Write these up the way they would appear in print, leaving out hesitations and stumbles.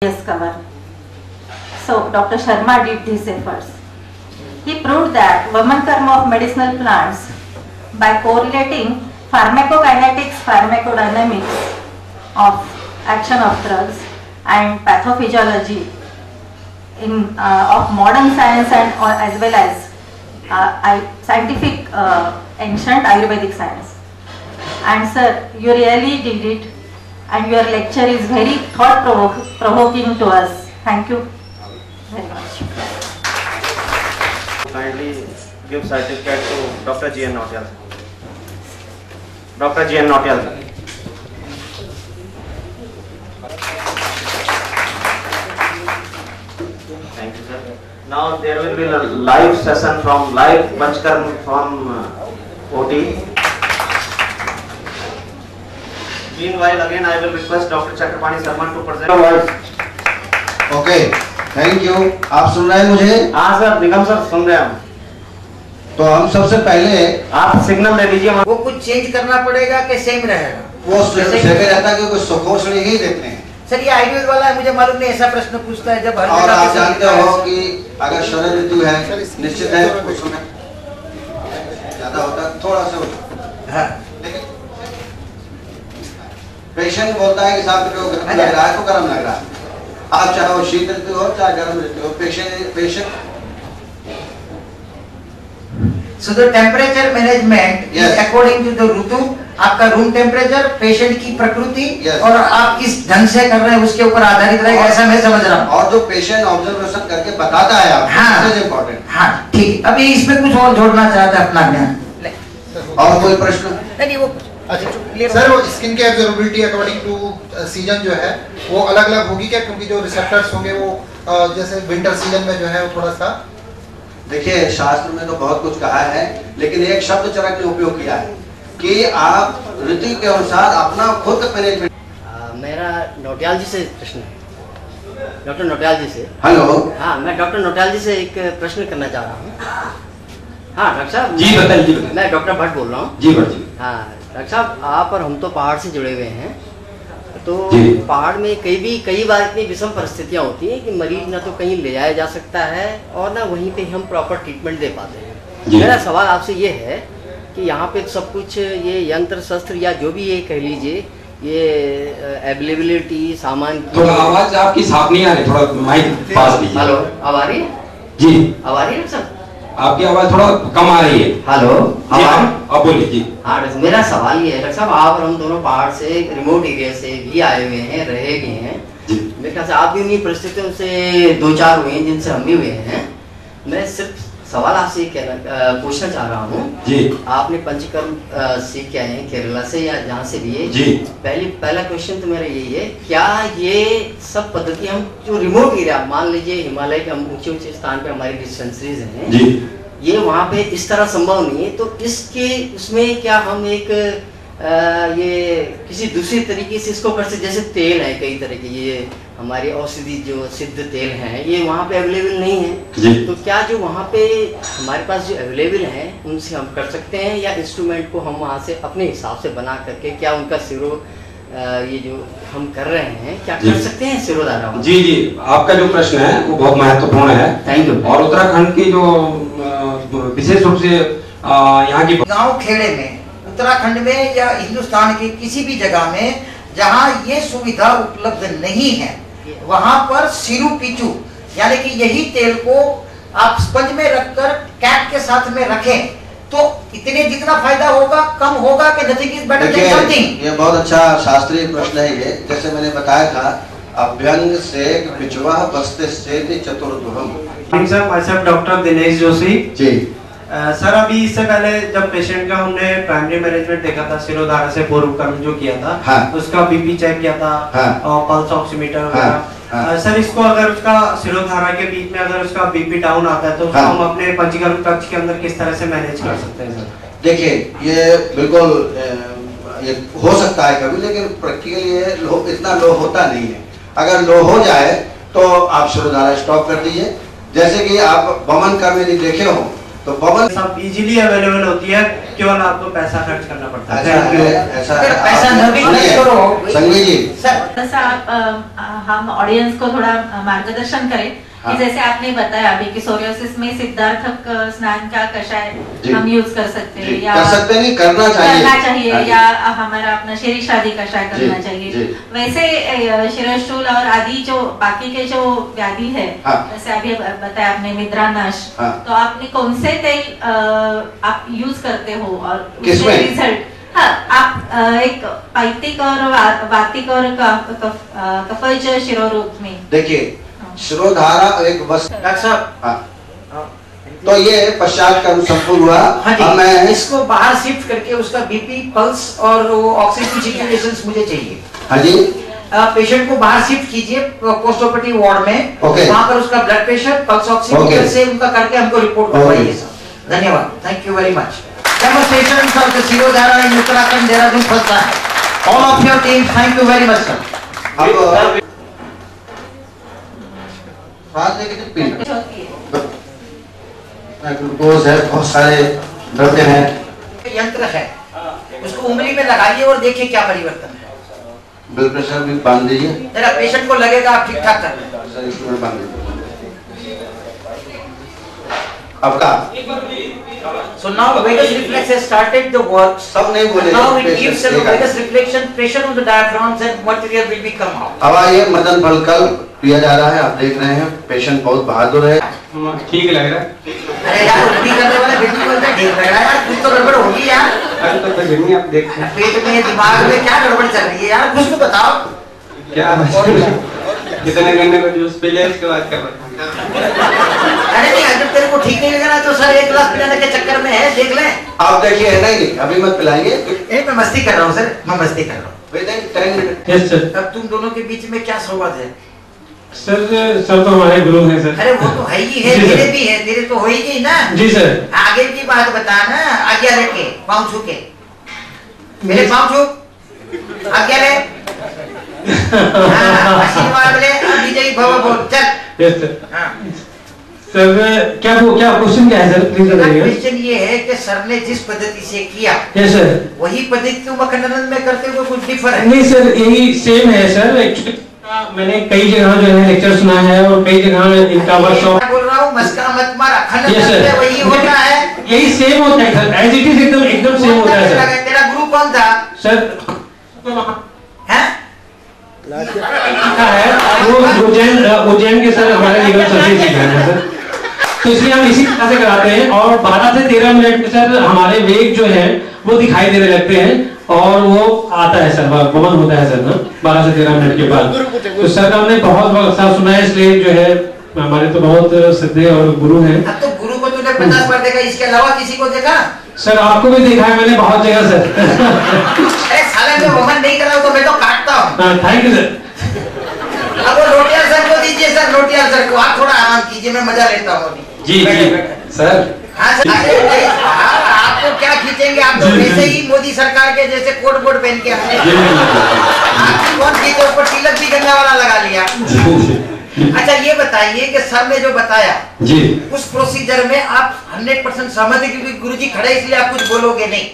cover. So Dr. Sharma did these efforts. He proved that Vaman Karma of medicinal plants by correlating pharmacokinetics, pharmacodynamics of action of drugs and pathophysiology of modern science and as well as scientific ancient Ayurvedic science. And sir, you really did it, and your lecture is very thought-provoking to us. Thank you very much. Kindly give certificate to Dr. G. N. Nautiyal. Dr. G. N. Nautiyal. Thank you, sir. Now there will be a live session from live Panchkarma from OT. Meanwhile, again I will request Dr. Chakrapani Sarman to present. Okay, thank you. आप सुन रहे हैं मुझे? हाँ sir, निगम sir सुन रहे हैं हम। तो हम सबसे पहले आप सिग्नल दे दीजिए। वो कुछ चेंज करना पड़ेगा कि सेम रहेगा? वो सेम रहता है क्योंकि सुखोषण ही देते हैं। सर ये आयुर्वेद वाला है, मुझे मालूम नहीं, ऐसा प्रश्न पूछता है जब हर और आप जानते हो कि अगर शरद ऋतु है निश्चित है उस समय ज्यादा होता है, थोड़ा सा होता है। लेकिन पेशेंट बोलता है कि साहब को गर्म लग रहा है तो गर्म लग रहा है। आप चाहे वो शीत ऋतु हो चाहे गर्म ऋतु हो, patient So the temperature management is according to the ऋतु, आपका रूम टेम्परेचर, पेशेंट की प्रकृति और आप किस ढंग से कर रहे हैं उसके ऊपर आधारित रहेगा, ऐसा मैं समझ रहा हूँ। और जो पेशेंट ऑब्जर्वेशन करके बताता है आपको, हाँ, इम्पोर्टेंट। हाँ ठीक। अभी इसमें कुछ और जोड़ना चाहता है अपना ज्ञान। और कोई प्रश्न? नहीं वो सर वो स्किन की एब्जॉर्बिलिटी अकॉर्डिंग टू सीजन जो है वो अलग अलग होगी क्या? क्योंकि जो रिसेप्टर्स होंगे वो जैसे विंटर सीजन में जो है वो थोड़ा सा, देखिए शास्त्र में तो बहुत कुछ कहा है, लेकिन एक शब्द चरक ने उपयोग किया है कि आप ऋतु के अनुसार अपना खुद मैनेजमेंट। मेरा नौटियाल जी से प्रश्न है, डॉक्टर नौटियाल जी से। हेलो। हाँ, मैं डॉक्टर नौटियाल जी से एक प्रश्न करना चाह रहा हूँ। हाँ डॉक्टर साहब। जी बताइए। मैं डॉक्टर भट्ट बोल रहा हूँ। जी भट्ट जी। हाँ डॉक्टर साहब, आप और हम तो पहाड़ से जुड़े हुए हैं, तो पहाड़ में कई बार इतनी विषम परिस्थितियाँ होती हैं कि मरीज ना तो कहीं ले जाया जा सकता है और ना वहीं पे हम प्रॉपर ट्रीटमेंट दे पाते हैं। मेरा सवाल आपसे ये है कि यहाँ पे सब कुछ ये यंत्र शस्त्र या जो भी ये कह लीजिए, ये अवेलेबिलिटी सामान की। थोड़ा आवाज आपकी साफ नहीं आ रही, थोड़ा माइक पास लीजिए। हेलो, अब आ रही है? जी अब आ रही है सर? आपकी आवाज थोड़ा कम आ रही है। हेलो, अब बोलिए जी। हाँ, मेरा सवाल ये है डॉक्टर साहब, आप और हम दोनों पहाड़ से रिमोट एरिया से भी आए हुए हैं, रहे भी हैं। मेरे ख्याल से आप भी उन्हीं परिस्थितियों से दो चार हुए हैं जिनसे हम भी हुए हैं। मैं सिर्फ सवाल आपसे पूछना चाह रहा हूँ जी, आपने पंचकर्म सीख के आए हैं केरला से या जहाँ से भी है जी, पहला क्वेश्चन तो मेरा यही है, क्या ये सब पद्धति हम जो रिमोट एरिया, मान लीजिए हिमालय के हम ऊंचे स्थान पे हमारी डिस्पेंसरीज हैं जी, ये वहाँ पे इस तरह संभव नहीं है, तो इसके उसमें क्या हम एक ये किसी दूसरी तरीके से इसको कर सकते? जैसे तेल है कई तरह के, ये हमारे औषधि जो सिद्ध तेल हैं ये वहाँ पे अवेलेबल नहीं है, तो क्या जो वहाँ पे हमारे पास जो अवेलेबल हैं उनसे हम कर सकते हैं, या इंस्ट्रूमेंट को हम वहाँ से अपने हिसाब से बना करके क्या उनका सिरो ये जो हम कर रहे हैं क्या कर सकते हैं सिरोधारा? जी जी, आपका जो प्रश्न है वो बहुत महत्वपूर्ण है। Thank you. और उत्तराखंड की जो विशेष रूप से यहाँ की गाँव खेड़े में, उत्तराखंड में या हिंदुस्तान के किसी भी जगह में जहाँ ये सुविधा उपलब्ध नहीं है, वहाँ पर सिरू पीचू यानी कि यही तेल को आप स्पंज में रखकर कैप के साथ में रखें तो इतने जितना फायदा होगा कम होगा कि nothing is better than something. ये बहुत अच्छा शास्त्रीय प्रश्न है ये। जैसे मैंने बताया था, अभ्यंग से पिछवा बस्ते से चतुर्दुहम। Sir doctor Dinesh Joshi ji. Sir अभी इससे पहले जब पेशेंट का हमने प्राइमरी मैनेजमेंट देखा था, सिरोधारा से पूर्व कर्म जो किया था, हाँ, उसका बीपी चेक किया था, हाँ, और पल्स ऑक्सीमीटर वगैरह, हाँ, सर इसको अगर उसका सिरोधारा के बीच में अगर उसका बीपी डाउन आता है तो उसको हम अपने पंचकर्म कक्ष के अंदर किस तरह से मैनेज कर सकते हैं सर? देखिए ये बिल्कुल ये हो सकता है कभी, लेकिन प्रैक्टिकली ये इतना लो होता नहीं है। अगर लो हो जाए तो आप सिरोधारा स्टॉप कर दीजिए। जैसे कि आप वमन कर्म यदि देखे हो तो वमन सब इजीली अवेलेबल होती है, केवल आपको पैसा खर्च करना पड़ता है। ऐसा अगर पैसा न भी खर्च करो संजय जी, जैसा आप हम ऑडियंस को थोड़ा मार्गदर्शन करें कि जैसे आपने बताया अभी कि सोरियोसिस में सिद्धार्थक स्नान का कषाय हम यूज कर सकते हैं या कर सकते नहीं, करना चाहिए या हमारा अपना शेरी शादी कषाय करना चाहिए। वैसे शिरशूल और आदि जो बाकी के जो व्याधि है, जैसे अभी बताया आपने निद्रानाश, तो आपने कौन से तेल आप यूज करते हो और उसके रिजल्ट? आप एक पाइतिक और वातिक और कफज शिरोरोग में देखिए, शिरोधारा एक वस्तु। डॉक्टर साहब, हाँ, तो ये पश्चात कर्म संपूर्ण हुआ। हाँ जी, मैं इसको बाहर शिफ्ट करके उसका बीपी, पल्स और ऑक्सीजन सिचुएशंस मुझे चाहिए। हाँ जी, पेशेंट को बाहर शिफ्ट कीजिए पोस्ट ऑपरेटिव वार्ड में, वहाँ पर उसका ब्लड प्रेशर, पल्स ऑक्सीमीटर से उनका करके हमको रिपोर्ट करवाइए सर। धन्यवाद, thank you very much. Demonstration of the shirodhara in Uttarakhand Dehradun first time. All of your team, thank you very much sir. Glucose है, बहुत सारे द्रव्य हैं। यंत्र है, उसको उंगली में लगाइए और देखिए क्या परिवर्तन है। ब्लड प्रेशर भी बांध दीजिए, जरा पेशेंट को लगेगा आप ठीक ठाक कर रहे हैं। इसमें बांध दीजिए आपका। So now vagus reflex has started the work. सब नहीं बोले। Now it gives a vagus reflection pressure on the diaphragms and material will be come out. अब ये मदन फलकल किया जा रहा है, आप देख रहे हैं। पेशेंट बहुत बहादुर है। ठीक लग रहा है। अरे यार, उल्टी करने वाले व्यक्ति को इतना ठीक लग रहा है यार, कुछ तो गड़बड़ होगी यार। अभी तो कुछ नहीं, आप देखते हैं। पेट में, दिमाग में क्या गड़बड़ चल रही है यार, कुछ तो बताओ। क्या कितने घंटे का जूस पी लिया, इसके बाद क्या बताऊं? अरे नहीं, अगर तेरे को ठीक नहीं लग रहा तो सर एक गिलास पिलाने के चक्कर में है, देख लें। आप देखिए, नहीं अभी मत पिलाएंगे। मैं मस्ती कर रहा हूँ सर, मैं मस्ती कर रहा हूँ। Yes sir. अब तुम दोनों के बीच में क्या संवाद है? सर तो हमारे गुरु हैं सर। अरे वो तो है ही है, मेरे भी है, तेरे तो होगी ना। जी सर। आगे की बात बता ना, आज्ञा लेके पाँव छू के, मेरे पाँव छू, आज्ञा ले, आशीर्वाद ले, विजयी भव बोल, चल। Yes sir. सर क्या क्वेश्चन क्या है सर, प्लीज बताइए। क्वेश्चन ये है कि सर ने जिस पद्धति से किया, यस सर, वही पद्धति तुम अखंडानंद में करते हुए कुछ डिफर है? नहीं सर, यही सेम है सर। एक्चुअली मैंने कई जगह जो है लेक्चर सुना है और कई जगह इनका वर्कशॉप। बोल रहा हूँ, मस्का मत मार, अखंडानंद में वही होता है, यही सेम होता है सर, एज इट इज, एकदम सेम होता है सर। तेरा गुरु कौन था सर? है वो उज्जैन के सर हमारे लीगल सर्विस है सर, तो इसलिए हम इसी तरह से कराते हैं। और 12 से 13 मिनट में सर हमारे वेग जो है वो दिखाई देने लगते हैं और वो आता है सर, वमन होता है सर ना 12 से 13 मिनट के बाद। तो सर हमने बहुत अच्छा सुना है, इसलिए जो है हमारे तो बहुत श्रद्धेय और गुरु हैं। अब तो गुरु को तूने 50 बार देखा, इसके अलावा किसी को देखा? सर आपको भी देखा है मैंने बहुत जगह सर। अरे साले मैं वमन नहीं कर रहा हूँ तो मैं तो काटता हूँ। Thank you sir. अब वो लोटियाल सर को दीजिए सर, लोटियाल सर को आप थोड़ा आराम कीजिए, मैं मजा लेता हूँ अभी। जी सर। हाँ सर, आपको क्या खींचेंगे, आप तो वैसे ही मोदी सरकार के जैसे कोट वोट पहन के आते हैं। आपकी कौन खींचे, ऊपर तिलक भी गंगा वाला लगा लिया। अच्छा ये बताइए कि सर ने जो बताया जी, उस प्रोसीजर में आप 100% सहमत है? क्योंकि गुरुजी खड़े इसलिए आप कुछ बोलोगे नहीं।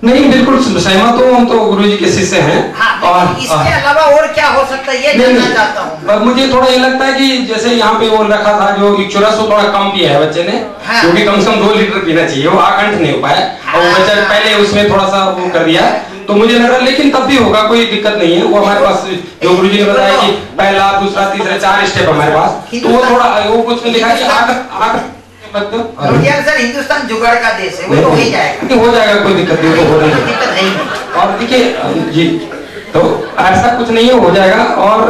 नहीं बिल्कुल सहमत हूँ, हम तो गुरुजी के शिष्य हैं। हाँ, और इसके अलावा और क्या हो सकता है ये जानना चाहता हूँ। मुझे थोड़ा ये लगता है कि जैसे यहाँ पे वो रखा था जो इक्चुरस वो थोड़ा कम पिया है बच्चे ने, क्योंकि कम से कम 2 लीटर पीना चाहिए, वो आकंठ नहीं हो पाया और बच्चा पहले उसमें थोड़ा सा वो कर दिया, तो मुझे लग रहा, लेकिन तब भी होगा, कोई दिक्कत नहीं है। वो हमारे पास जो गुरुजी ने बताया कि पहला, दूसरा, तीसरा 4 स्टेप हमारे पास, तो वो थोड़ा वो कुछ में लिखा कि सर हिंदुस्तान जुगाड़ का देश है, वो तो हो ही जाएगा, हो जाएगा, कोई दिक्कत नहीं, हो रही दिक्कत नहीं। और देखिए जी, तो ऐसा कुछ नहीं है, हो जाएगा। और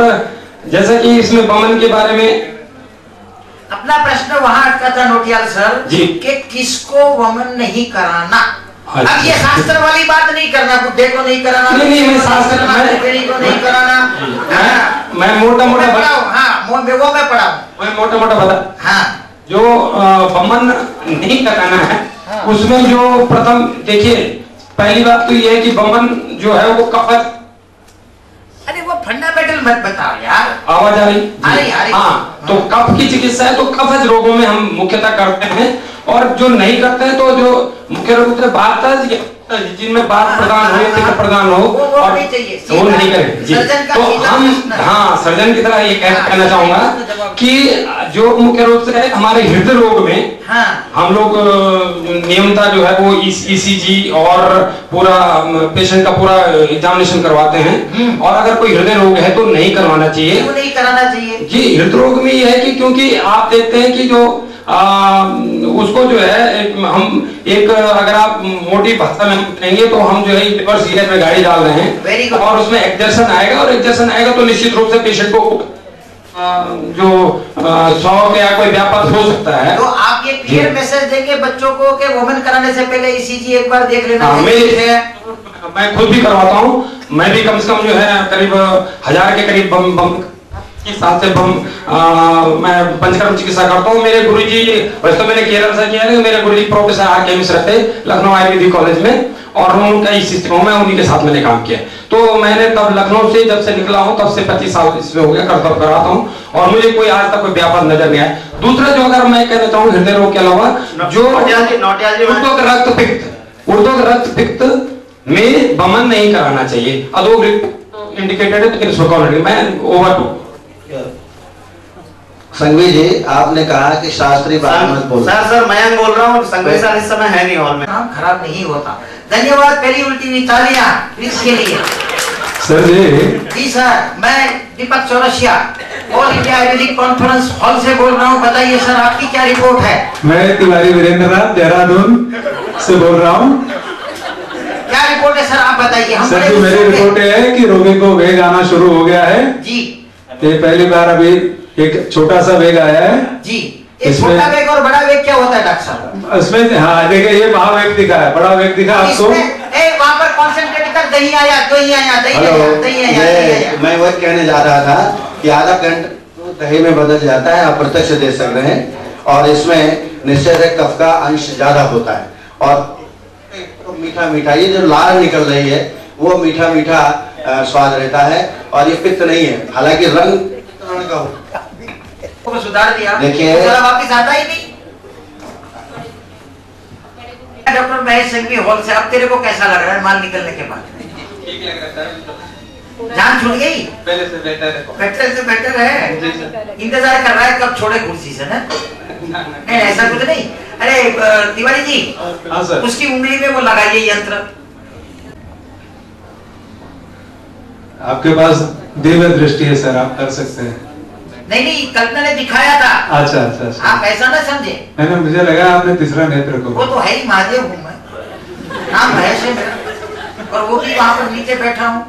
जैसा कि इसमें वमन के बारे में अपना प्रश्न वहाँ अटका था नोटियाल सर जी, कि किसको वमन नहीं कराना। अब ये शास्त्र वाली बात नहीं करना, बुढ़े को नहीं कराना, नहीं मैं शास्त्र को नहीं कराना, मैं मोटा मोटा पढ़ाऊं। हाँ वो मैं पढ़ाऊं, मैं मोटा मोटा बता। हाँ जो वमन नहीं कराना है, उसमें जो प्रथम देखिए, पहली बात तो ये है कि वमन जो है वो कफज। अरे वो फंडामेंटल मत बताओ यार। आवाज आ रही? हाँ, तो कफ की चिकित्सा है, तो कफज रोगों में हम मुख्यतः करते हैं। और जो नहीं करते हैं तो जो मुख्य रूप से बात जिनमें बात प्रदान हो या प्रदान हो और वो नहीं करें जी। तो हम सर्जन की तरह ये कहना चाहूंगा कि जो मुख्य रूप से हमारे हृदय रोग में हम लोग नियमता जो है वो ECG और पूरा पेशेंट का पूरा एग्जामिनेशन करवाते हैं, और अगर कोई हृदय रोग है तो नहीं करवाना चाहिए। क्यों नहीं कराना चाहिए जी? हृदय रोग में ये है कि क्योंकि आप देखते हैं कि जो उसको जो है हम एक अगर आप मोटी भाषा में कहेंगे तो हम जो है रिवर्स गियर में गाड़ी डाल रहे हैं और उसमें एक्जर्शन आएगा, और एक्जर्शन आएगा तो निश्चित रूप से पेशेंट को जो शौक या कोई व्यापक हो सकता है। तो आप ये क्लियर मैसेज देंगे बच्चों को कि वोमेन कराने से पहले ECG एक बार देख लेना। मैं खुद भी करवाता हूँ, मैं भी कम से कम जो है करीब 1000 के करीब बम साथ से मैं पंचकर्म चिकित्सा करता हूँ। मेरे गुरुजी वैसे तो मैंने केरल से किया है, मेरे गुरुजी प्रोफेसर R.K. मिश्र थे लखनऊ आयुर्वेदिक कॉलेज में, और उनका इस सिस्टम में उन्हीं के साथ मैंने काम किया। तो मैंने तब लखनऊ से जब से निकला हूँ तब से 25 साल इसमें हो गया कर्तव्य कराता हूँ, और मुझे कोई आज तक कोई व्यापक नजर नहीं आया। दूसरा जो अगर मैं कहना चाहूँ हृदय रोग के अलावा जो ऊर्ध्व रक्त पित्त में बमन नहीं कराना चाहिए, अधो इंडिकेटेड है। मैं ओवर टू संघवी जी आपने कहा कि शास्त्रीय बात मत बोलो। सर मयंक बोल रहा हूँ, संघवी सर इस समय है नहीं हॉल में। काम खराब नहीं होता। धन्यवाद, पहली उल्टी तालियां इसके लिए। सर जी सर, मैं Deepak Chaurasia all India Ayurvedic conference hall से बोल रहा हूँ। बताइए सर आपकी क्या रिपोर्ट है? मैं तिवारी वीरेंद्र नाथ देहरादून से बोल रहा हूँ। क्या रिपोर्ट है सर, आप बताइए। सर जो मेरी रिपोर्ट है कि रोगी को वेग आना शुरू हो गया है जी। ये पहली बार अभी एक छोटा सा वेग आया है जी। एक छोटा वेग और बड़ा वेग क्या होता है डॉक्टर साहब? इसमें हाँ देखिए ये महावेग दिखा है, बड़ा वेग दिखा आपको। वहाँ पर कॉन्सेंट्रेट कर दही आया, दही आया, दही आया। मैं वही कहने जा रहा था कि आधा घंटा दही में बदल जाता है, आप प्रत्यक्ष दे सक रहे हैं, और इसमें निश्चित है कफ का अंश ज्यादा होता है, और मीठा मीठा ये जो लार निकल रही है वो मीठा मीठा स्वाद रहता है, और ये पित्त नहीं है, हालांकि रंग का को सुधार दिया। देखिए वापिस आता ही नहीं। डॉक्टर महेश संघवी हॉल से, अब तेरे को कैसा लग रहा है माल निकलने के बाद? ठीक लग रहा है। जान छूट गई? पहले से बेहतर है। बेहतर से बेहतर है। इंतजार कर रहा है कब छोड़े कुर्सी से ना? नहीं ऐसा कुछ नहीं। अरे तिवारी जी, हाँ सर, उसकी उंगली में वो लगाइए यंत्र। आपके पास दिव्य दृष्टि है सर, आप कर सकते हैं। नहीं कल्पना ने दिखाया था। अच्छा अच्छा अच्छा। आप ऐसा ना समझे। मैंने मुझे लगा आपने तीसरा नेत्र को। वो तो है ही, महादेव हूँ मैं, नाम महेश है मेरा, और वो भी वहाँ पर नीचे बैठा हूँ।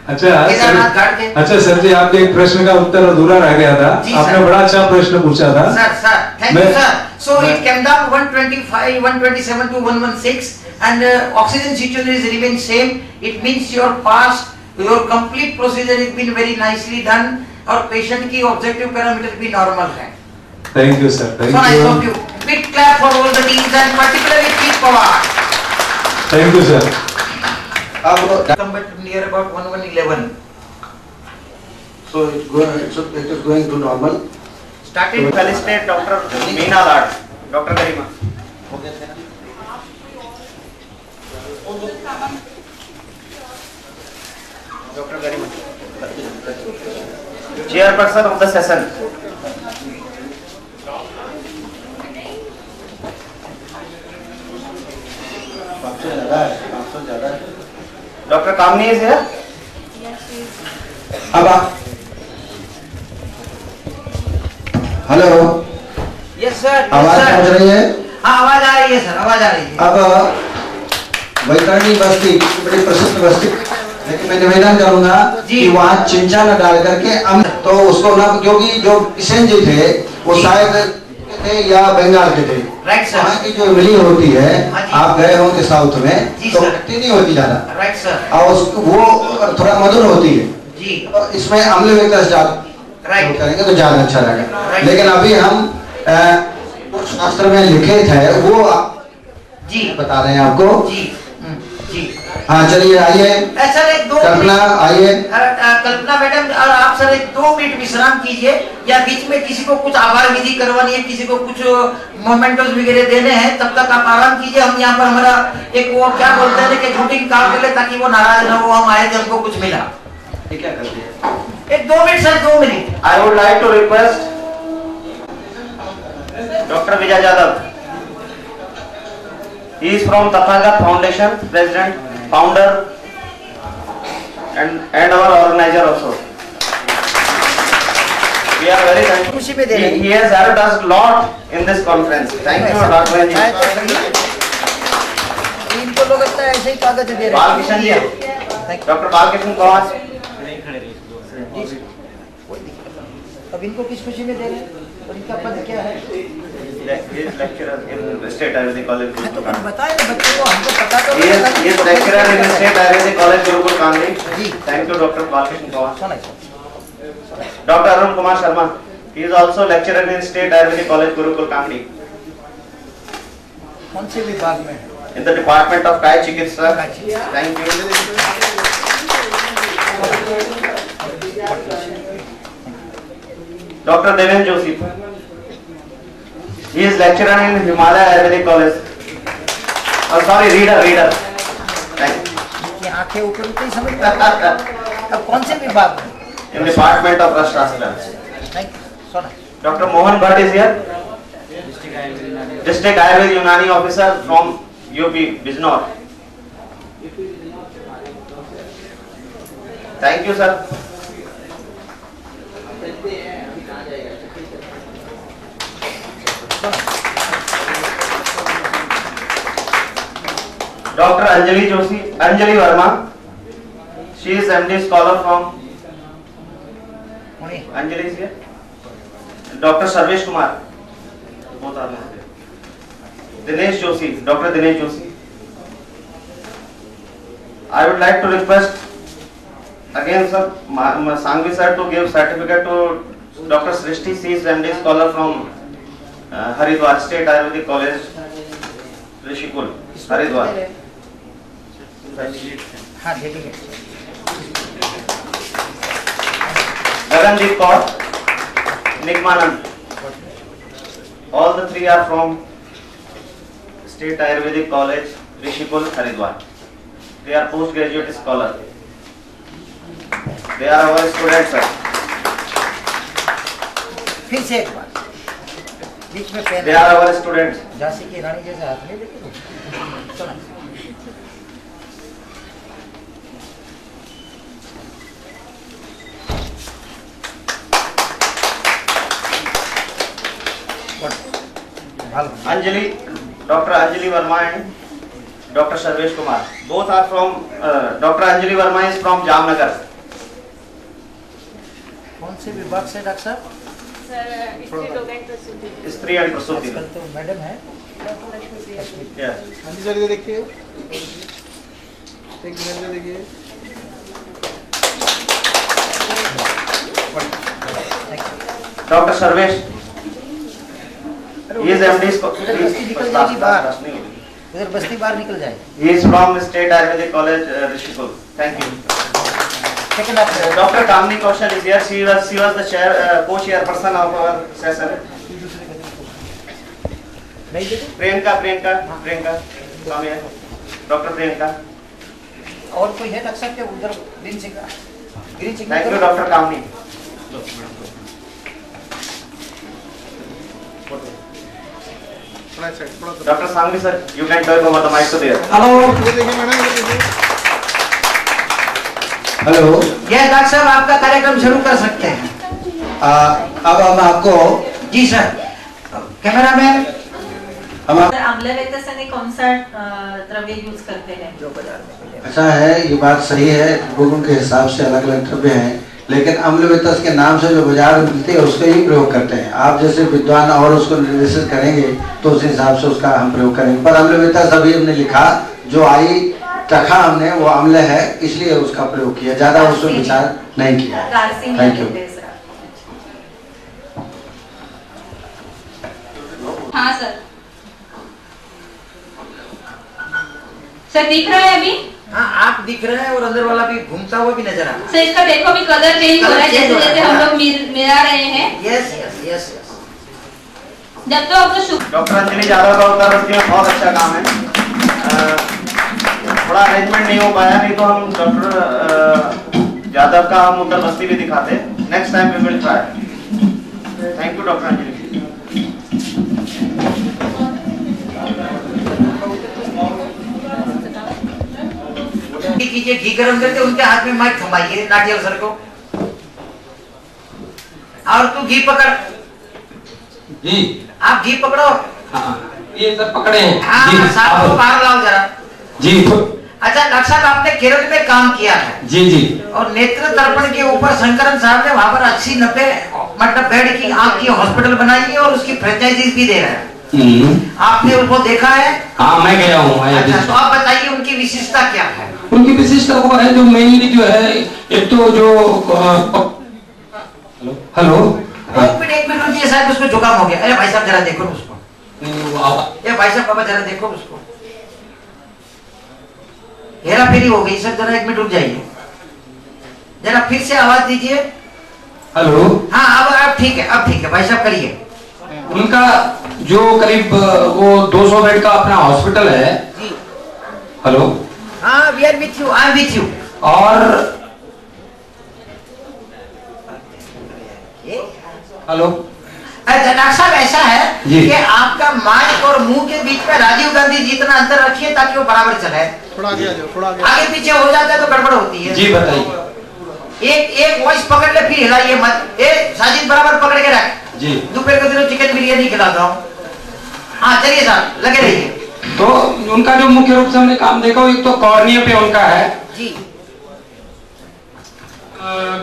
अच्छा सर जी, आपके एक प्रश्न का उत्तर अधूरा रह गया था। आपने बड़ा अच्छा प्रश्न पूछा था sir. Thank you sir. So it came down 125, 127 to 116 and oxygen situation is remain same. It means your past, your complete procedure has been very nicely done, और पेशेंट की ऑब्जेक्टिव पैरामीटर भी नॉर्मल है। Thank you sir, thank you. Nice of you. Big clap for all the teams and particularly Chief Pawar. Thank you sir. अब come back near about 1111. so it is going to normal. Starting पहले state doctor Meena Lad, doctor Garima. Doctor Garima chairperson of the session. Doctor Kamni है sir. अब आप hello, yes sir. आवाज पहुंच रही है? हाँ आवाज आ रही है सर, आवाज आ रही है। अब वैतरणी बस्ती बड़ी प्रसिद्ध बस्ती, लेकिन मैं निवेदन करूंगा कि वहाँ चिंचा न डाल करके तो उसको ना, क्योंकि जो किशन जी थे वो शायद थे या बंगाल के थे। Right sir. वहाँ की जो इमली होती है, आप गए होंगे साउथ में, तो खट्टी नहीं होती ज्यादा। Right sir. और वो थोड़ा मधुर होती है जी। इसमें अम्ल करेंगे तो ज्यादा अच्छा रहेगा। लेकिन अभी हम शास्त्र में लिखे थे वो जी बता रहे हैं आपको। जी हाँ चलिए आइए सर एक 2 कल्पना आइए। कल्पना मैडम और आप सर एक 2 मिनट विश्राम कीजिए, या बीच में किसी को कुछ आभार विधि करवानी है, किसी को कुछ मोमेंटोस वगैरह देने हैं, तब तक आप आराम कीजिए। हम यहाँ पर हमारा एक वो क्या बोलते हैं कि शूटिंग काम कर ले, ताकि वो नाराज ना हो, हम आए थे हमको कुछ मिला। ये क्या करते हैं? एक 2 minute sir, 2 minute. I would like to request Dr. Vijay Yadav. He is from Tathagat Foundation, President, Founder, and our organizer also. We are very thankful. खुशी में दे रहे हैं। He has helped us a lot in this conference. Thank you, Dr. Vijay. इनको लोग लगता है ऐसे ही कागज दे रहे हैं। बालकिशन जी, डॉक्टर बालकिशन कौन? अब इनको किस खुशी में दे रहे हैं और इनका पद क्या है? Lecturer in State Ayurvedic College. तो कुछ बताएं बच्चों को, हमको पता तो He is lecturer in State Ayurvedic College, Gurukul Kamli. Ji. Thank you, Dr. Balkishan Kumar. सुना। Dr. Arun Kumar Sharma. He is also lecturer in State Ayurvedic College, Gurukul Kamli. कौन से विभाग में? In the Department of Kaya Chikitsa. Thank you. Dr. Deven Joshi. He is lecturer in Himalaya Ayurvedic College. Oh, sorry, reader. Thank you. कि आंखें ऊपर उठे ही समझ में आता है। अब कौन से विभाग में? In Department of Rashtrastra. Thank you. सुना। Dr. Mohan Bhatt is here. District Ayurvedic Unani officer from UP, Bijnor. Thank you, sir. Dr. Anjali Verma. She is MD scholar from Anjali is here. Dr. Sarvesh Kumar. Both are there. Dinesh Joshi. Dr. Dinesh Joshi. I would like to request again, sir, Sangvi sir to give certificate to Dr. Srishti. She is MD scholar from Haridwar State Ayurvedic College, Rishikul, Haridwar. हाँ देखेंगे। Gagandeep Kaur, Nikmanand. All the three are from State Ayurvedic College, Rishikul, Haridwar. They are postgraduate scholars. They are our students, sir. फिर से एक बार बीच में pen. They are our students. Jhansi की रानी जैसे हाथ में लेके सुना। Anjali, Dr. Anjali Verma and Dr. Sarvesh Kumar. Both are from, Dr. Anjali Verma is from Jamnagar. कौन से विभाग से डॉक्टर साहब? स्त्री एंड प्रसूति। आजकल तो मैडम है। हाँ जी सर, ये देखिए, एक मिनट देखिए। Dr. Sarvesh. He is MD. बस्ती निकल जाएगी बाहर। उधर बस्ती बाहर निकल जाएगी। He is from State Ayurvedic College, Rishikul. Thank you. Dr. Kamini Kaushal is here. She was the co-chairperson of our session. Priyanka, come here. Dr. Priyanka. और कोई है डॉक्टर साहब के उधर green Singh? Thank you, Dr. Kamini. Dr. Sangvi sir, you can talk over the mic to there. Hello. ये doctor साहब आपका कार्यक्रम शुरू कर सकते हैं। अब हम आपको। जी सर। कैमरामैन। आंवला वेतसन ने कौन सा द्रव्य यूज करते हैं? जो बाजार में। ऐसा है, ये बात सही है, लोगों के हिसाब से अलग अलग द्रव्य हैं, लेकिन अम्लवेतस के नाम से जो बाजार में मिलती है उसका ही प्रयोग करते हैं। आप जैसे विद्वान और उसको निर्देशित करेंगे तो उस हिसाब से उसका हम प्रयोग करेंगे। पर अम्लवेतस अभी हमने लिखा, जो आई रखा हमने वो अम्ल है, इसलिए उसका प्रयोग किया, ज्यादा उसमें विचार नहीं किया। Thank you. हाँ सर, सर दिख रहा है अभी? हाँ, आप दिख रहे हैं और अंदर वाला भी घूमता हुआ भी नजर आ रहा है। सर इसका देखो भी कलर चेंज हो रहा है जैसे जैसे हम लोग मिला रहे हैं। Yes yes yes yes. जब तो आपको डॉक्टर अंजलि यादव का उत्तर बस्ती में बहुत अच्छा काम है। थोड़ा अरेंजमेंट नहीं हो पाया, नहीं तो हम डॉक्टर यादव का हम उत्तर बस्ती भी दिखाते। Next time we will try. Thank you doctor Anjali. कीजिए, घी गरम करके उनके हाथ में माइक थमाइए नाटियाल सर को, और तू घी पकड़। जी आप घी पकड़ो। हाँ, ये सब पकड़े हैं। हाँ, साहब को बाहर लाओ जरा। जी। अच्छा डॉक्टर साहब, आपने केरल में काम किया है। जी जी। और नेत्र दर्पण के ऊपर शंकरन साहब ने वहां पर 80-90 मतलब बेड की आंख की हॉस्पिटल बनाई है और उसकी फ्रेंचाइजीज भी दे रहे हैं। आपने उसको देखा है? हाँ, मैं गया हूँ। अच्छा, तो आप बताइए उनकी विशेषता क्या है? उनकी विशेषता वो है जो मेनली जो है, एक तो जो हेलो एक मिनट रुकिए साहब, उसको जुकाम हो गया। अरे भाई साहब जरा देखो उसको। ये भाई साहब बाबा जरा देखो उसको, हेरा फेरी हो गई सर। जरा एक मिनट रुक जाइए, जरा फिर से आवाज दीजिए। हेलो। हाँ अब ठीक है, अब ठीक है भाई साहब करिए। उनका जो करीब वो 200 बेड का अपना हॉस्पिटल है। जी। हेलो। हाँ, we are with you, I am with you. और हेलो। डॉक्टर साहब ऐसा है कि आपका माइक और मुंह के बीच में राजीव गांधी जितना अंतर रखिए ताकि वो बराबर चले। थोड़ा आगे आ जाओ, थोड़ा आगे पीछे हो जाता है तो गड़बड़ होती है। जी बताइए। एक वॉइस पकड़ ले, फिर हिलाइए मत। साजिद बराबर पकड़ के रख। जी। दोपहर के दिनों चिकन बिरयानी खिलाता हूँ। हाँ चलिए साहब, लगे रहिए। तो उनका जो मुख्य रूप से हमने काम देखा, एक तो कॉर्निया पे उनका है जी,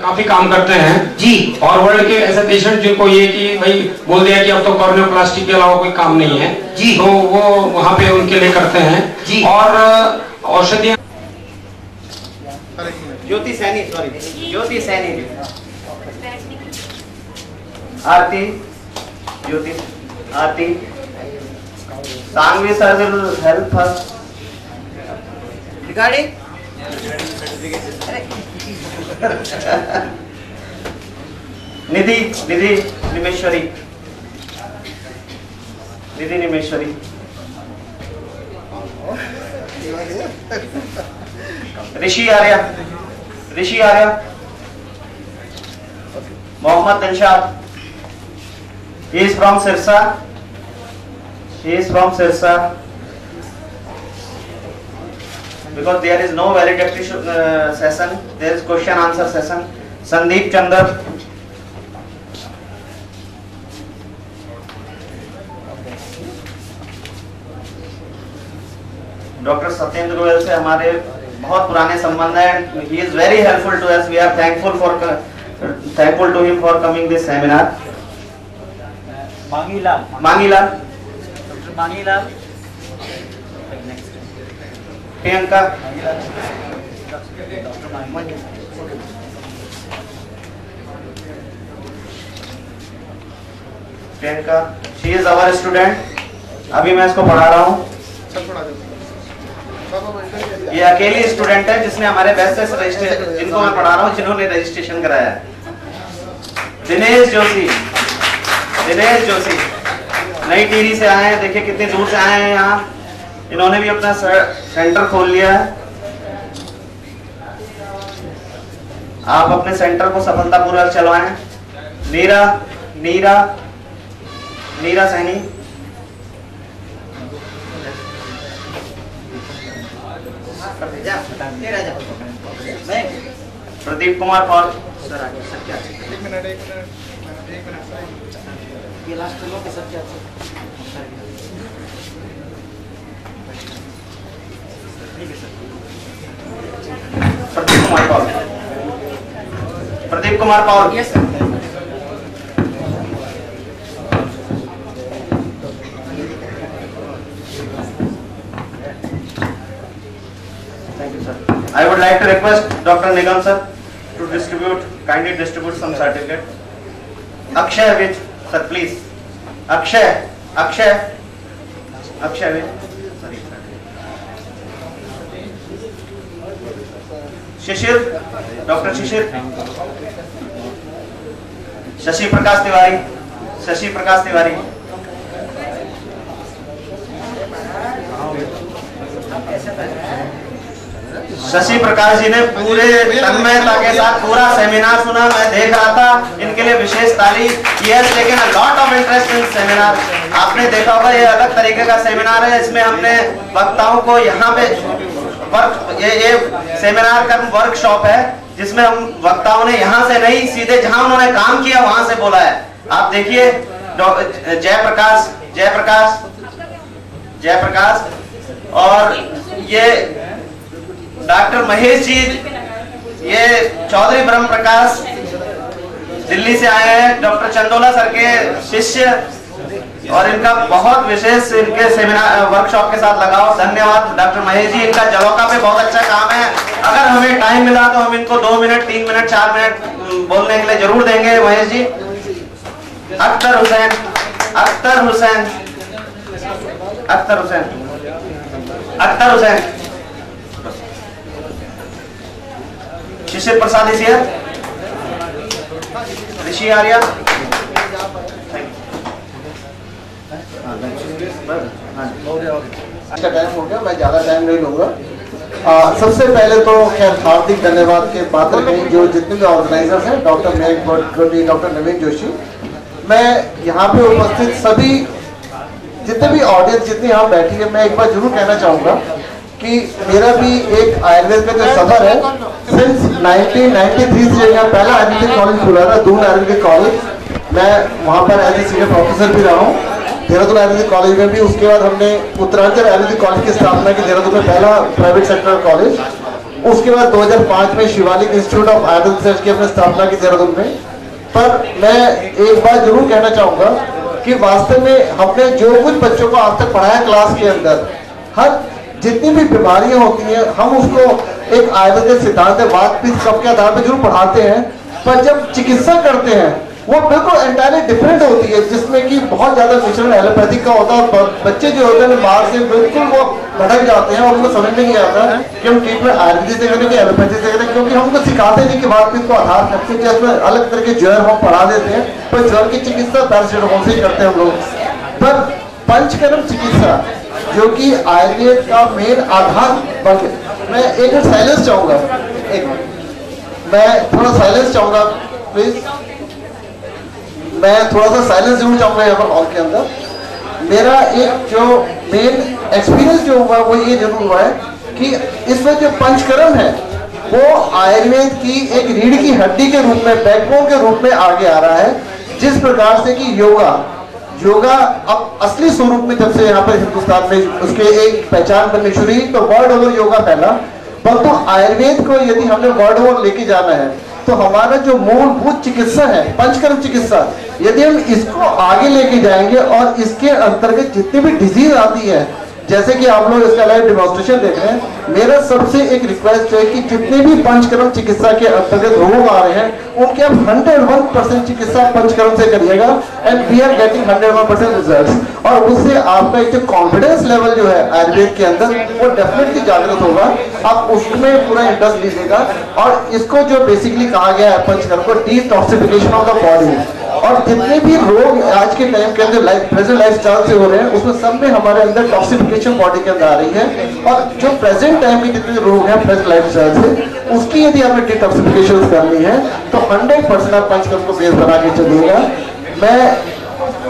काफी काम करते हैं जी। और वर्ल्ड के ऐसे पेशेंट जिनको ये कि भाई बोल दिया कि अब तो कॉर्नियोप्लास्टी के अलावा कोई काम नहीं है जी, तो वो वहाँ पे उनके लिए करते हैं जी। और औषधियाँ। Jyoti Saini, sorry Jyoti Saini. Aarti, Jyoti, Aarti. Sangvi sir will help us regarding Nidhi, Nidhi Nimeshwari, Nidhi Nimeshwari. Rishi Arya, Rishi Arya. Mohammad Dilshad, he is from Sirsa, he is from Sirsa, because there is no valedictory session, there is question answer session. Sandeep Chandar, doctor Satyendra Goyal से हमारे बहुत पुराने संबंध हैं। He is very helpful to us, we are thankful to him for coming this seminar. Mangilal, Mangilal, doctor Mangilal. Priyanka, Priyanka, she is our student. अभी मैं इसको पढ़ा रहा हूँ। ये अकेली स्टूडेंट है जिसने हमारे बैच से रजिस्ट्रेशन, जिनको मैं पढ़ा रहा हूँ, जिन्होंने रजिस्ट्रेशन कराया। दिनेश जोशी, दिनेश जोशी नई टिहरी से आए हैं। देखिए कितनी दूर से आए हैं यहाँ। इन्होंने भी अपना सेंटर खोल लिया है। आप अपने सेंटर को सफलतापूर्वक चलवाएं। नीरा, नीरा, नीरा सैनी। प्रदीप कुमार पॉल। एक मिनट ये लास्ट लो के सब क्या Pradeep Kumar Paul, Pradeep Kumar Paul. Yes sir. Thank you, sir. I would like to request Dr. Nigam sir to kindly distribute some certificate. Akshay with sir, please. Akshay, Akshay, Akshay with. Sorry. Shishir, doctor Shishir, Shashi Prakash Tiwari, Shashi Prakash Tiwari, Shashi Prakash ji ने पूरे तन्मयता के साथ पूरा सेमिनार सुना, मैं देख रहा था, इनके लिए विशेष ताली। यस, लेकिन lot of interest in seminar. आपने देखा होगा ये अलग तरीके का सेमिनार है, इसमें हमने वक्ताओं को यहाँ पे ये सेमिनार का वर्कशॉप है जिसमें हम वक्ताओं ने यहाँ से नहीं, सीधे जहां उन्होंने काम किया वहां से बोला है। आप देखिए जयप्रकाश, जयप्रकाश, जयप्रकाश, और ये डॉक्टर महेश जी, ये चौधरी ब्रह्म प्रकाश दिल्ली से आए हैं, डॉक्टर चंदोला सर के शिष्य, और इनका बहुत विशेष इनके सेमिनार वर्कशॉप के साथ लगाओ। धन्यवाद डॉक्टर महेश जी, इनका जलोका पे बहुत अच्छा काम है। अगर हमें टाइम मिला तो हम इनको 2 मिनट, 3 मिनट, 4 मिनट बोलने के लिए जरूर देंगे। महेश जी। अख्तर हुसैन, अख्तर हुसैन, अख्तर हुसैन, अख्तर हुसैन, शिशिर प्रसाद इज हियर, ऋषि आर्या। अच्छा टाइम हो गया, मैं ज्यादा टाइम नहीं लूंगा। सबसे पहले तो खैर हार्दिक धन्यवाद के पात्र हैं जो जितने भी ऑर्गेनाइजर्स हैं, डॉक्टर मेघ भट्ट, डॉक्टर नवीन जोशी। मैं यहाँ पे उपस्थित सभी जितने भी ऑडियंस जितनी यहाँ बैठी है, मैं एक बार जरूर कहना चाहूँगा कि मेरा भी एक आयुर्वेद का जो सफर है, सिंस 1993 से यहाँ पहला आयुर्वेदिक कॉलेज खुला था, दून आयुर्वेदिक कॉलेज। मैं वहाँ पर एज ए सीनियर प्रोफेसर भी रहा हूँ देहरादून आयुर्वेदिक कॉलेज में भी। उसके बाद हमने उत्तरांचल आयुर्वेदिक कॉलेज की स्थापना की, देहरादून में पहला प्राइवेट सेक्टर कॉलेज। उसके बाद 2005 में Shivalik institute of Ayurveda research की हमने स्थापना की देहरादून में। पर मैं एक बात जरूर कहना चाहूँगा कि वास्तव में हमने जो कुछ बच्चों को आज तक पढ़ाया क्लास के अंदर, हर जितनी भी बीमारियां होती हैं हम उसको एक आयुर्वेदिक सिद्धांत वाद पित्त कफ के आधार पर जरूर पढ़ाते हैं, पर जब चिकित्सा करते हैं वो बिल्कुल एंटायरली डिफरेंट होती है, जिसमें कि बहुत ज्यादा मिश्रण एलोपैथिक का होता है। बच्चे जो होते हैं बाहर से बिल्कुल वो भटक जाते हैं और उनको समझ में नहीं आता कि हम ट्रीटमेंट आयुर्वेदिक से करें कि एलोपैथी से करें, क्योंकि हम उनको सिखाते नहीं कि वाद पित्त को आधार करके जैसे अलग तरह के ज्वर हम पढ़ा देते हैं, पर ज्वर की चिकित्सा पैरासिटामोल से ही करते हैं हम लोग। पर पंचकर्म चिकित्सा जो कि आयुर्वेद का मेन आधार बन गया। मैं एक मिनट साइलेंस चाहूंगा, मैं थोड़ा साइलेंस चाहूंगा प्लीज। मैं थोड़ा सा साइलेंस जरूर चाहूंगा यहाँ पर हॉल के अंदर। मेरा एक जो मेन एक्सपीरियंस जो हुआ वो ये जरूर हुआ है कि इसमें जो पंचकर्म है वो आयुर्वेद की एक रीढ़ की हड्डी के रूप में, बैकबोन के रूप में आगे आ रहा है। जिस प्रकार से कि योगा अब असली स्वरूप में जब से यहाँ पर हिंदुस्तान में उसके एक पहचान बननी शुरू हुई तो वर्ल्ड ओवर योगा फैला, परंतु आयुर्वेद को यदि हमने वर्ल्ड ओवर लेके जाना है तो हमारा जो मूलभूत चिकित्सा है पंचकर्म चिकित्सा, यदि हम इसको आगे लेके जाएंगे और इसके अंतर्गत जितनी भी डिजीज आती है, जैसे कि आप लोग इसका लाइव डेमोन्स्ट्रेशन देख रहे हैं, मेरा सबसे एक रिक्वेस्ट है कि जितने भी पंचकर्म चिकित्सा के अंतर्गत रोग आ रहे हैं उनके आप 101% चिकित्सा पंचकर्म से करिएगा and we are getting 101% results. और उससे आपका एक जो कॉन्फिडेंस लेवल जो है आयुर्वेद के अंदर वो डेफिनेटली जागृत होगा। आप उसमें पूरा इंटरेस्ट लीजिएगा। और इसको जो बेसिकली कहा गया है पंचकर्म को डिटॉक्सिफिकेशन ऑफ द बॉडी, और जितने भी रोग आज के टाइम के अंदर प्रेजेंट लाइफ स्टाइल से हो रहे हैं उसमें सब में हमारे अंदर टॉक्सिफिकेशन बॉडी के अंदर आ रही है। और जो प्रेजेंट टाइम के जितने रोग हैं प्रेजेंट लाइफ स्टाइल से, उसकी यदि हमें डिटॉक्सिफिकेशन करनी है तो 100% आप पंचकर्म को बेस बना के चलिएगा। मैं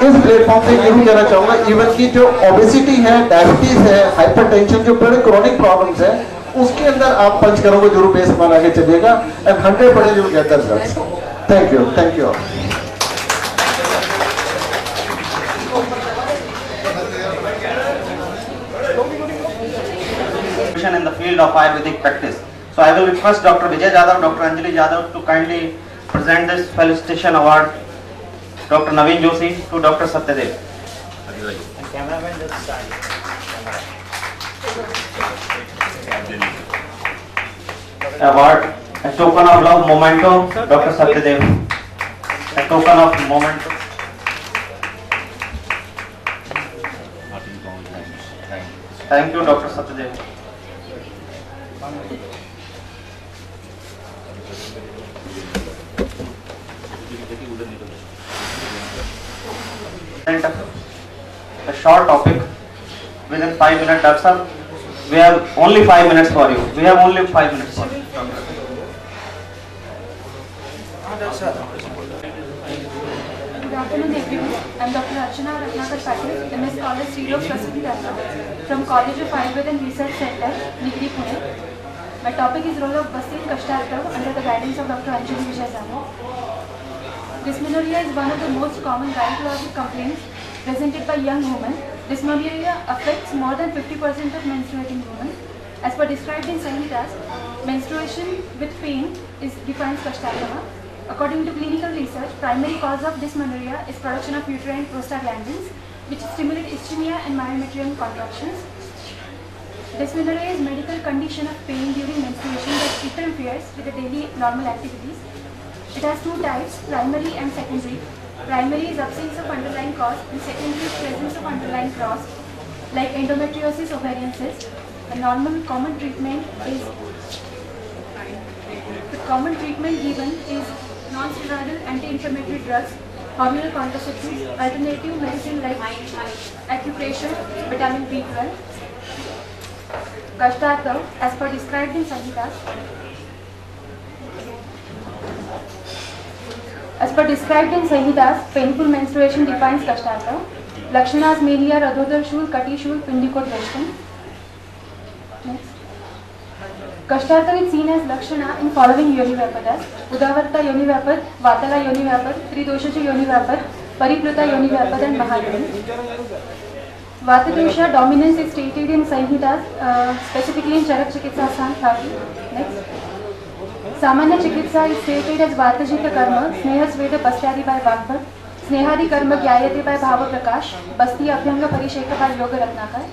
इस प्लेटफॉर्म पे जरूर कहना चाहूंगा इवन की जो ओबेसिटी है, डायबिटीज है, हाइपरटेंशन, जो बड़े क्रोनिक प्रॉब्लम्स है उसके अंदर आप पंचकर्म को जरूर बेस बना के चलिएगा and 100% you will get the results. Thank you, thank you. In the field of Ayurvedic practice. So I will request Dr. Vijay Jadhav, Dr. Anjali Jadhav to kindly present this felicitation award, Dr. Naveen Joshi to Dr. Satyadev. Award, a token of love, memento, Dr. Satyadev. A token of memento. Thank you, Dr. Satyadev. A short topic within 5 minutes. Doctor sir, we have only 5 minutes for you. We have only 5 minutes for you. Good afternoon everyone. I am Dr. Archana Ratnakar Patil, MS Scholar Srirog Prasuti Dharma from College of Ayurveda and Research Center, Nigri, Pune. My topic is role of Basti in Kashtarthav under the guidance of Dr. Anjali Vijay Samu. Dysmenorrhea is one of the most common gynecologic complaints presented by young women. Dysmenorrhea affects more than 50% of menstruating women. As per described in Samhitas, menstruation with pain defines Kashtarthav. According to clinical research, primary cause of dysmenorrhea is production of uterine prostaglandins, which stimulate ischemia and myometrium contractions. Dysmenorrhea is a medical condition of pain during menstruation that interferes with the daily normal activities. It has two types, primary and secondary. Primary is absence of underlying cause and secondary is presence of underlying cause, like endometriosis, ovarian cyst. The normal common treatment given is non-steroidal anti-inflammatory drugs, hormonal contraceptives, alternative medicine like acupressure, vitamin B12. Kashtarthav, as per described in Samhitas. As per described in Samhitas, painful menstruation defines Kashtarthav. Lakshanas mainly are Adhodar Shul, Kati Shul, Pindikot Veshtam. Next. Kashtarthav is seen as Lakshana in following Yoni Vyapadas: Udavarta Yoni Vyapad, Vatala Yoni Vyapad, Tridoshacha Yoni Vyapad, Paripluta Yoni Vyapad and Mahayoni. Vatadosha dominance is stated in Samhitas, specifically in Charak Chikitsa Sthan 30. Next. Samanya Chikitsa is stated as Vatajita Karma, Sneha Sveda Pastyadi by Bhagvat, Snehadi Karma Gyayate by Bhava Prakash, Basti Abhyanga Parisheka by Yoga Ratnakar.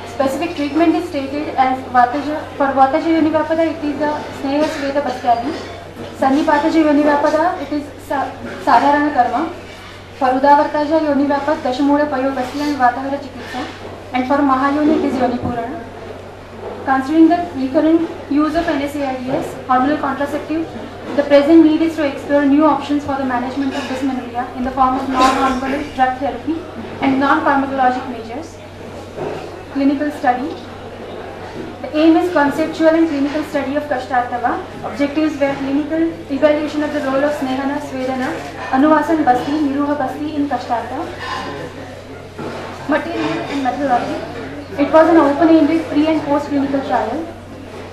Specific treatment is stated as Vataja. For Vataja Yoni Vyapada, it is the Sneha Sveda Pastyadi. Sannipataja Yoni Vyapada, it is Sadharana Karma. For Udavartaja Yoni Vyapad, Dashamura Payo Basti and Vatahara Chikitsa. And for Mahayoni, it is Yoni Purana. Considering the recurrent use of NSAIDs, hormonal contraceptive, the present need is to explore new options for the management of dysmenorrhea in the form of non-hormonal drug therapy and non-pharmacologic measures. Clinical study. The aim is conceptual and clinical study of Kashtarthav. Objectives were clinical evaluation of the role of Snehana, Svedana, Anuvasan Basti, Niruha Basti in Kashtarthav. Material and methodology. It was an open-ended pre- and post-clinical trial.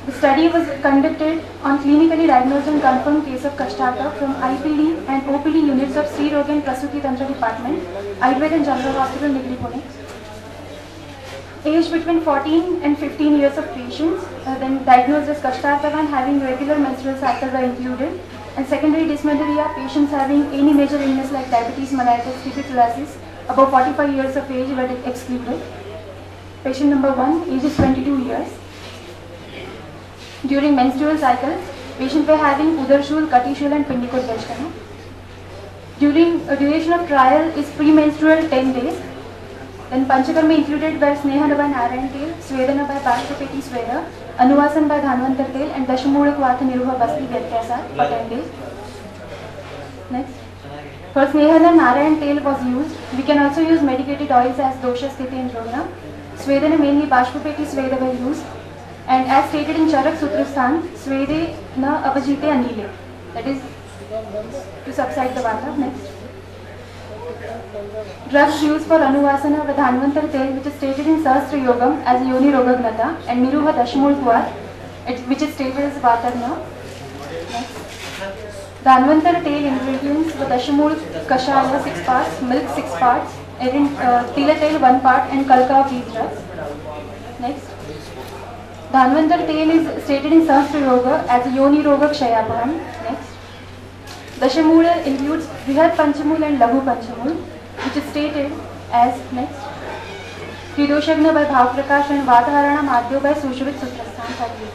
The study was conducted on clinically diagnosed and confirmed case of Kashtarthav from IPD and OPD units of Sri Rogan Prasuti Tantra Department, Ayurveda and General Hospital, Nigri, Pune. Age between 14 and 15 years of patients, then diagnosed as Kashtarthav and having regular menstrual cycle were included, and secondary dysmenorrhea patients having any major illness like diabetes, mellitus, tuberculosis above 45 years of age were excluded. Patient number 1, age is 22 years. During menstrual cycle, patients were having Udarshul, Katishul and Pindikot Vaishnava. Duration of trial is premenstrual 10 days. Then Panchakarma included were Snehana by Narayan Tel, Svedana by Bhashpapeti Sweda, Anuvasan by Dhanvantar Tel and Dashamudak Vata Niruha Basti Vyathyasa for 10 days. Next. For Snehana, Narayan Tel was used. We can also use medicated oils as Dosha, Sthiti and Drona. Svedana mainly Bhashpapeti Sweda were used. And as stated in Charak Sutrasthan, Swede na Avajite Anile. That is to subside the Vata. Next. Drugs used for Anuvasana with Dhanvantar Tel, which is stated in Sahasra Yogam as Yoni Rogagnata, and Niruha Dashmul Kuat, which is stated as Vatarna. Dhanvantar Tel ingredients were Dashamul Kashaya 6 parts, milk 6 parts, Tila Tel 1 part, and Kalka wheat drugs. Next. Dhanvantar Tel is stated in Sahasra Yoga as Yoni Roga Kshayapaham. Next. Dashamula includes Brihat Panchamul and Lahu Panchamul, which is stated as next. Tridoshagna by Bhav Prakash and Vadharana Madhyo by Sushvit Sutrasthan 38.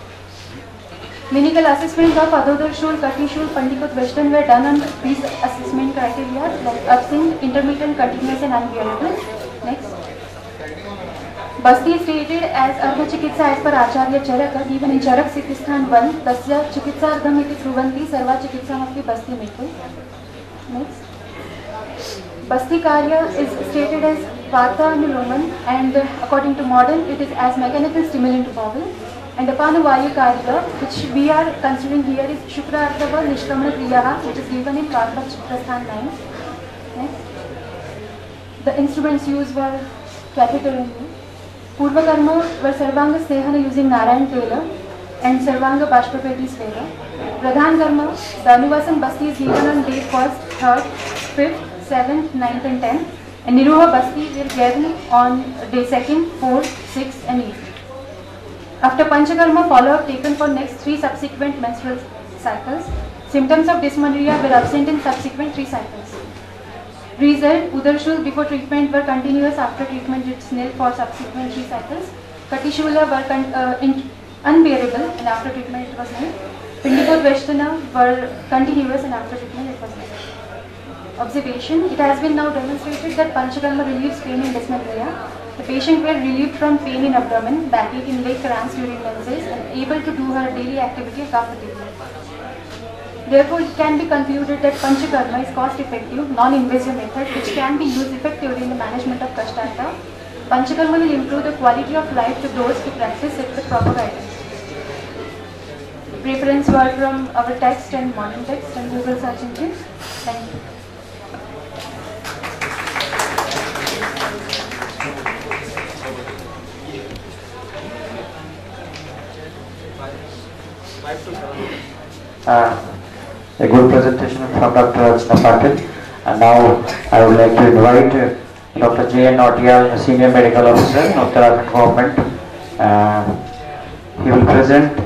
Clinical assessments of Adhodar Shul, Kati Shul, Pandikut Western were done on these assessment criteria like absent, intermittent, continuous and unbearable. Next. Basti is stated as Artha Chikitsa as per Acharya Charaka, given in Charak Sikisthan 1, Tasya Chikitsa Ardham iti Kruvanti, Sarva Chikitsa Mapti Basti Metu. Next. Basti Karya is stated as Vatanuloman, and according to modern, it is as mechanical stimulant to bowel. And Apanu Karya, which we are considering here, is Shukra Arthava Nishkamana Kriyaha, which is given in Karma Chitrasthan 9. Next. The instruments used were catheter and Purva Karma were Sarvanga Snehana using Narayan Tela and Sarvanga Bashpapeti Svela. Pradhan Karma, the Anuvasan Basti is given on day 1st, 3rd, 5th, 7th, 9th and 10th. And Niroha Basti were given on day 2nd, 4th, 6th and 8th. After Panchakarma, follow-up taken for next 3 subsequent menstrual cycles. Symptoms of dysmenorrhea were absent in subsequent 3 cycles. Result, Udarshul before treatment were continuous, after treatment it's nil for subsequent 3 cycles. Katishula were unbearable and after treatment it was nil. Pindikot Veshtana were continuous and after treatment it was nil. Observation, it has been now demonstrated that Panchakarma relieves pain in dysmenorrhea. The patient were relieved from pain in abdomen, backache in leg cramps during menses and able to do her daily activity comfortably. Therefore, it can be concluded that Panchakarma is cost-effective, non-invasive method which can be used effectively in the management of Kashtanta. Panchakarma will improve the quality of life to those who practice it with proper guidance. Reference were from our text and modern text and Google search engine. Thank you. A good presentation from Dr. Archana Patil, and now I would like to invite Dr. J.N. Nautiyal, Senior Medical Officer, Uttarakhand Government. He will present,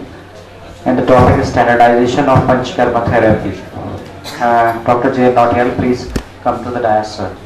and the topic is standardization of Panchakarma therapy. Dr. J.N. Nautiyal, please come to the dais, sir.